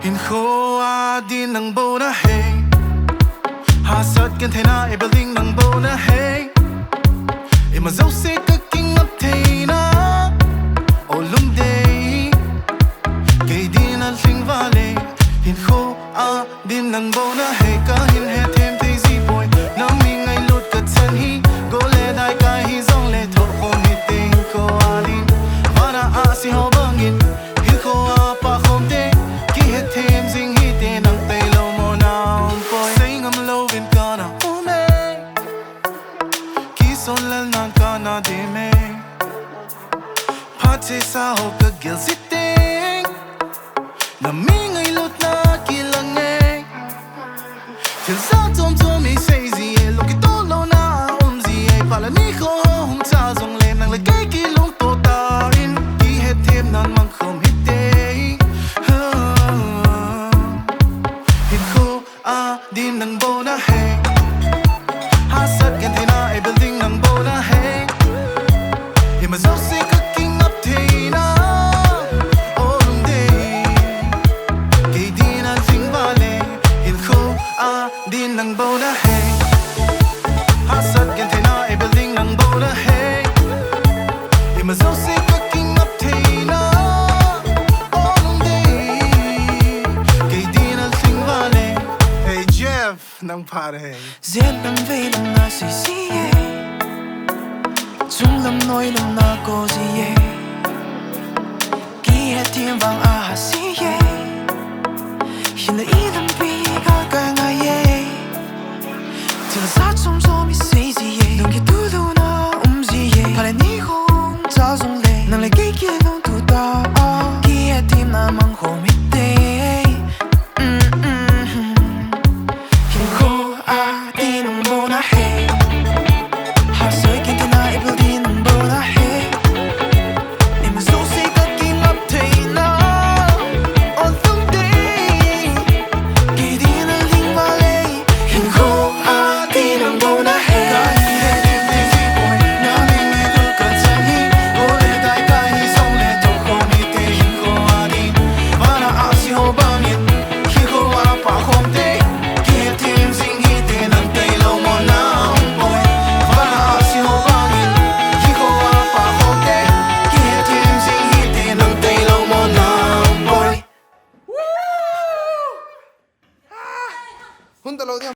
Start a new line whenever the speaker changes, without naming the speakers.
in hoa din Nangbou Nahe hasat kan thena e building Nangbou Nahe e ma zo se ka king up thena o lung day kay din al sing vale in hoa din Nangbou Nahe ka hin he them thei Seiboi na mi ngai lut ka chan hi go le dai ka hi zong le tho ko mi ting ko alin mana a si ho bangin hi ko a pa khom te ki he them sing hi te nang tai lo mo now boy sing am lo vin kana o me ki so lal nan kana de me pa che sa ho ka gil sitting na mi ngai lut na ki lang e Till some to me say zi look it all lo na zi pala ni ko hum cha zong le nang le kai ki long to ta in ki he them nan mang khom hit day in ko a din Nangbou Nahe hasat kan thena e building Nangbou Nahe he ma zo se cooking up thena all day kay din al sing vale in ko a din Nangbou Nahe hasat kan thena e building Nangbou Nahe he ma zo se cooking up thena all day kay din al sing vale hey Jeff nang pare
Zet nang ve nang na si si ye Chung lam noi lam na ko si ye Ki he thiên vang a ha si ye Hin la i lam pi ka ka nga ye Till sa som som i say si ye Nang ki tu lu na si ye Pala ni hong cha zong le Nang le ki ki long tu ta Ki he thiên na mang ho mi te Hin ko a di Nangbou Nahe hasat kan thena e building Nangbou Nahe e ma zo se ka king up thena on lung day ki din al ling vale hin ko a di Nangbou Nahe ka hi he them thei Seiboi na mi ngai lut ka chan hi go le dai ka hi zong le tho ko mi te hin ko a din mana a si ho bang yin hi ko a pa khom te ki he them sing hi te nang tai lo mo now boy mana a si ho bang yin hi ko a pa khom te ki he them sing hi te nang tai lo mo now boy
hun ta lo dia